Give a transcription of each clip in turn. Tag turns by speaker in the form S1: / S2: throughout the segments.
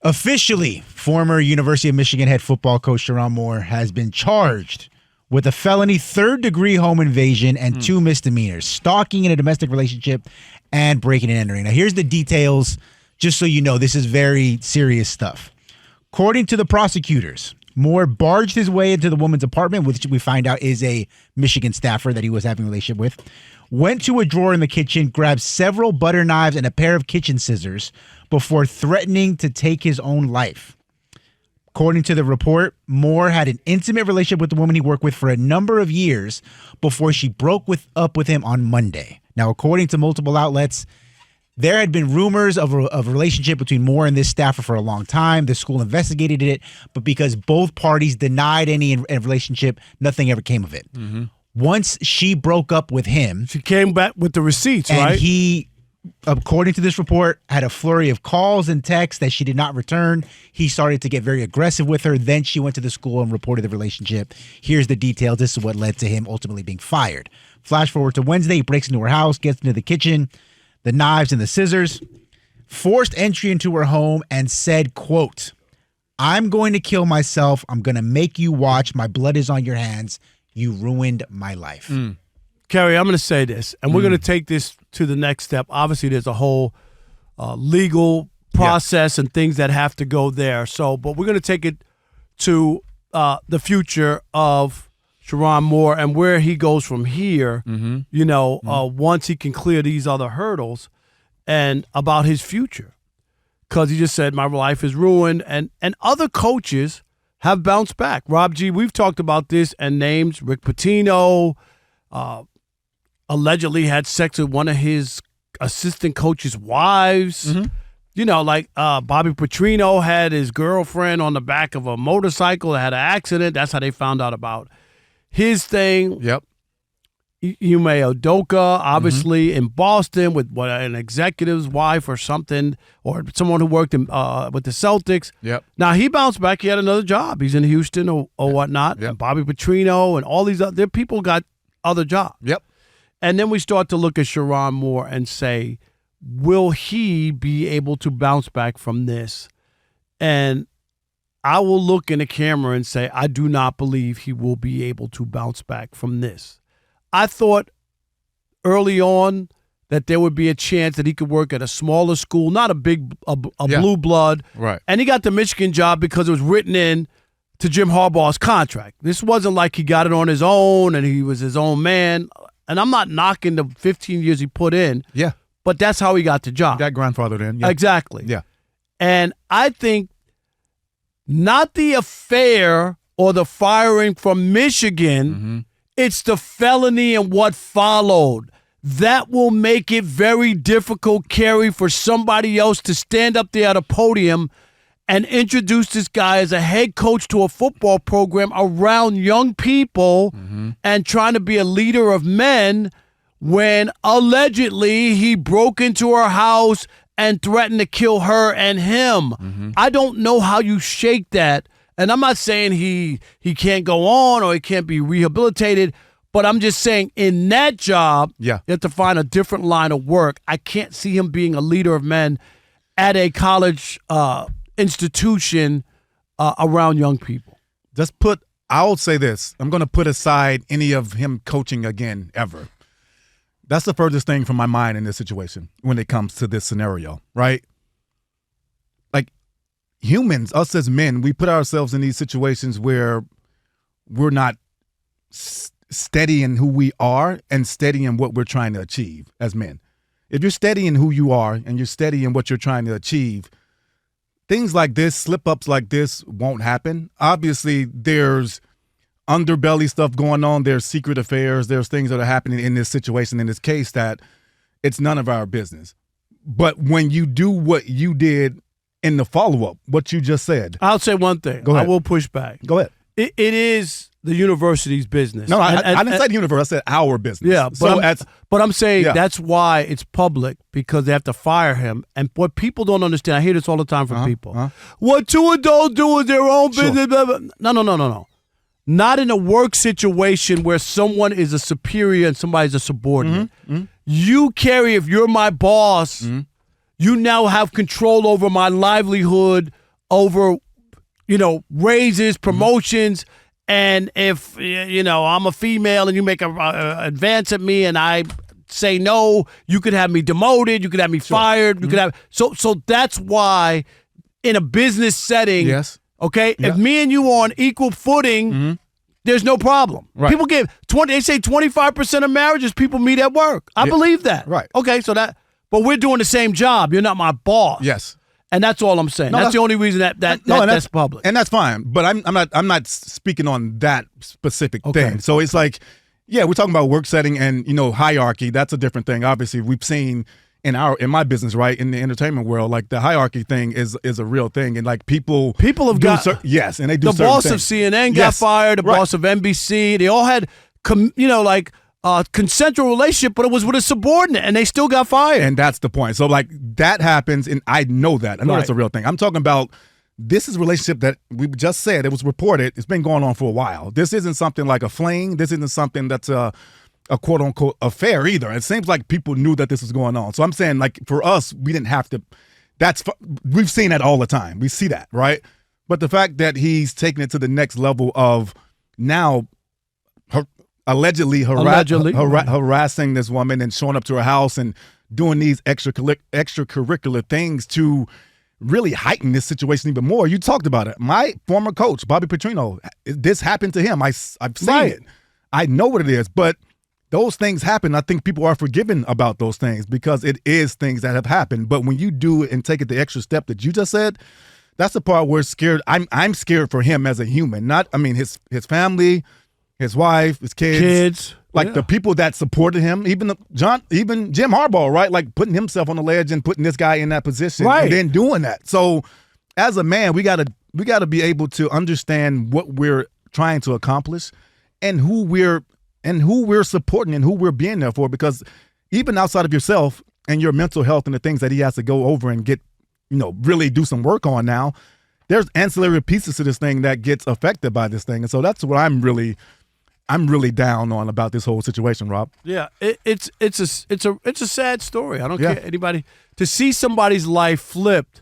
S1: Officially, former University of Michigan head football coach Sherrone Moore has been charged with a felony third-degree home invasion and 2 misdemeanors, stalking in a domestic relationship and breaking and entering. Now, here's the details, just so you know, this is very serious stuff. According to the prosecutors, Moore barged his way into the woman's apartment, which we find out is a Michigan staffer that he was having a relationship with, went to a drawer in the kitchen, grabbed several butter knives and a pair of kitchen scissors before threatening to take his own life. According to the report, Moore had an intimate relationship with the woman he worked with for a number of years before she broke up with him on Monday. Now, according to multiple outlets, there had been rumors of a relationship between Moore and this staffer for a long time. The school investigated it, but because both parties denied any relationship, nothing ever came of it. Mm-hmm. Once she broke up with him,
S2: she came back with the receipts,
S1: and
S2: right?
S1: He, according to this report, had a flurry of calls and texts that she did not return. He started to get very aggressive with her. Then she went to the school and reported the relationship. Here's the details. This is what led to him ultimately being fired. Flash forward to Wednesday. He breaks into her house, gets into the kitchen, the knives and the scissors, forced entry into her home, and said, quote, "I'm going to kill myself. I'm going to make you watch. My blood is on your hands. You ruined my life."
S2: Kerry, I'm going to say this, and we're going to take this to the next step. Obviously, there's a whole legal process and things that have to go there. But we're going to take it to the future of Sherrone Moore and where he goes from here, once he can clear these other hurdles, and about his future. Because he just said, my life is ruined, and other coaches have bounced back. Rob G., we've talked about this and names. Rick Pitino allegedly had sex with one of his assistant coach's wives. Mm-hmm. Bobby Petrino had his girlfriend on the back of a motorcycle that had an accident. That's how they found out about his thing.
S3: Yep.
S2: Ime Udoka, obviously, in Boston with an executive's wife or something, or someone who worked with the Celtics.
S3: Yep.
S2: Now, he bounced back. He had another job. He's in Houston or whatnot.
S3: Yep.
S2: And Bobby Petrino and all these other people got other jobs.
S3: Yep.
S2: And then we start to look at Sherrone Moore and say, will he be able to bounce back from this? And I will look in the camera and say, I do not believe he will be able to bounce back from this. I thought early on that there would be a chance that he could work at a smaller school, not a big blue blood.
S3: Right.
S2: And he got the Michigan job because it was written in to Jim Harbaugh's contract. This wasn't like he got it on his own and he was his own man. And I'm not knocking the 15 years he put in.
S3: Yeah.
S2: But that's how he got the job.
S3: Got grandfathered in. Yeah.
S2: Exactly.
S3: Yeah.
S2: And I think not the affair or the firing from Michigan, it's the felony and what followed. That will make it very difficult, Kerry, for somebody else to stand up there at a podium and introduce this guy as a head coach to a football program around young people and trying to be a leader of men when allegedly he broke into her house and threatened to kill her and him. I don't know how you shake that. And I'm not saying he can't go on or he can't be rehabilitated, but I'm just saying in that job, you have to find a different line of work. I can't see him being a leader of men at a college institution around young people.
S3: I'll say this. I'm going to put aside any of him coaching again ever. That's the furthest thing from my mind in this situation when it comes to this scenario, right? Like humans, us as men, we put ourselves in these situations where we're not steady in who we are and steady in what we're trying to achieve as men. If you're steady in who you are and you're steady in what you're trying to achieve, things like this, slip-ups like this won't happen. Obviously, there's underbelly stuff going on. There's secret affairs. There's things that are happening in this situation, in this case, that it's none of our business. But when you do what you did in the follow-up, what you just said.
S2: I'll say one thing.
S3: Go ahead.
S2: I will push back.
S3: Go ahead.
S2: It is the university's business.
S3: No, I didn't say the university. I said our business.
S2: Yeah, but I'm saying that's why it's public, because they have to fire him. And what people don't understand, I hear this all the time from people. What two adults do is their own business. Blah, blah. No. Not in a work situation where someone is a superior and somebody's a subordinate. You, Kerry, if you're my boss, you now have control over my livelihood over, raises, promotions. And if, I'm a female and you make a advance at me and I say no, you could have me demoted, you could have me fired, you could have. So that's why in a business setting,
S3: Yes.
S2: Okay,
S3: Yeah.
S2: if me and you are on equal footing, there's no problem.
S3: Right.
S2: People give 20. They say 25% of marriages people meet at work. I believe that.
S3: Right.
S2: Okay, but we're doing the same job. You're not my boss.
S3: Yes.
S2: And that's all I'm saying.
S3: No,
S2: that's the only reason that's public.
S3: And that's fine. But I'm not speaking on that specific
S2: Okay.
S3: thing. So it's like, yeah, we're talking about work setting and hierarchy. That's a different thing. Obviously, we've seen in my business, right, in the entertainment world, like the hierarchy thing is a real thing, and like people
S2: have got
S3: yes, and they do
S2: the
S3: certain
S2: boss
S3: things.
S2: of CNN got
S3: Yes.
S2: fired. The
S3: Right.
S2: boss of NBC. They all had consensual relationship, but it was with a subordinate, and they still got fired.
S3: And that's the point. So like that happens, and I know that. I know
S2: Right.
S3: that's a real thing. I'm talking about this is a relationship that we just said, it was reported. It's been going on for a while. This isn't something like a fling. This isn't something that's a quote unquote affair either. It seems like people knew that this was going on. So I'm saying, like, for us, we didn't have to. We've seen that all the time. We see that, right? But the fact that he's taking it to the next level of now allegedly harassing this woman and showing up to her house and doing these extracurricular things to really heighten this situation even more. You talked about it. My former coach, Bobby Petrino, this happened to him. I've seen
S2: Right.
S3: it. I know what it is, but those things happen. I think people are forgiven about those things because it is things that have happened. But when you do it and take it the extra step that you just said, that's the part where scared. I'm scared for him as a human. His family, his wife, his kids. Like the people that supported him, even Jim Harbaugh, right? Like putting himself on the ledge and putting this guy in that position,
S2: Right.
S3: and then doing that. So, as a man, we gotta be able to understand what we're trying to accomplish, and who we're supporting and who we're being there for. Because even outside of yourself and your mental health and the things that he has to go over and get, really do some work on now, there's ancillary pieces to this thing that gets affected by this thing, and so that's what I'm really down on about this whole situation, Rob.
S2: Yeah, it's a sad story. I don't care anybody to see somebody's life flipped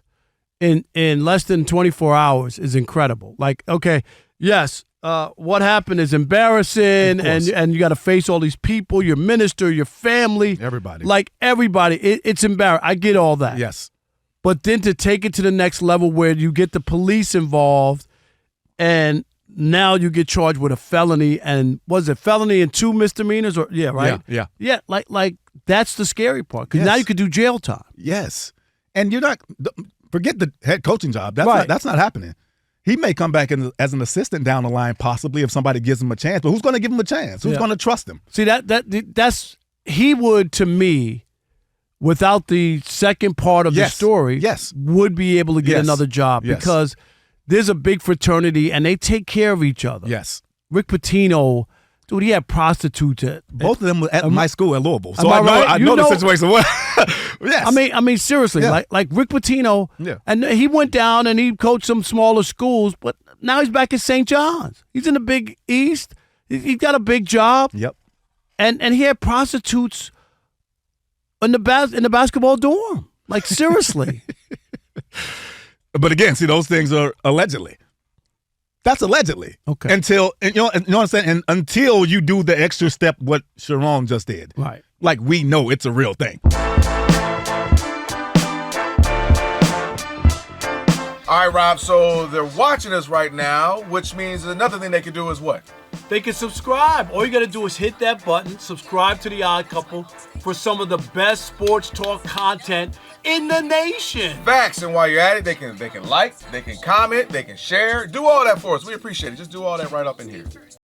S2: in less than 24 hours is incredible. Like, okay, yes, what happened is embarrassing, and you got to face all these people, your minister, your family,
S3: Everybody.
S2: like everybody. It's embarrassing. I get all that.
S3: Yes.
S2: But then to take it to the next level where you get the police involved, and now you get charged with a felony, and was it felony and 2 misdemeanors? Or right?
S3: Yeah.
S2: Like that's the scary part, because now you could do jail time.
S3: Yes. And you're not forget the head coaching job.
S2: Right.
S3: That's not happening. He may come back as an assistant down the line, possibly, if somebody gives him a chance. But who's going to give him a chance? Who's going to trust him?
S2: See, that's he would, to me, without the second part of the story, would be able to get another job because there's a big fraternity and they take care of each other.
S3: Yes.
S2: Rick Pitino, dude, he had prostitutes at
S3: both of them were at my school at Louisville, so
S2: am I right?
S3: I know the situation well. Yes.
S2: I mean, seriously, like Rick Pitino, and he went down and he coached some smaller schools, but now he's back at St. John's. He's in the Big East. He's got a big job.
S3: Yep.
S2: And he had prostitutes in the basketball dorm. Like, seriously.
S3: But again, see, those things are allegedly. That's allegedly.
S2: Okay.
S3: Until you know what I'm saying? And until you do the extra step, what Sherrone just did.
S2: Right.
S3: Like, we know it's a real thing.
S4: All right, Rob, so they're watching us right now, which means another thing they can do is what?
S2: They can subscribe. All you got to do is hit that button, subscribe to The Odd Couple for some of the best sports talk content in the nation.
S4: Facts, and while you're at it, they can like, they can comment, they can share, do all that for us. We appreciate it. Just do all that right up in here.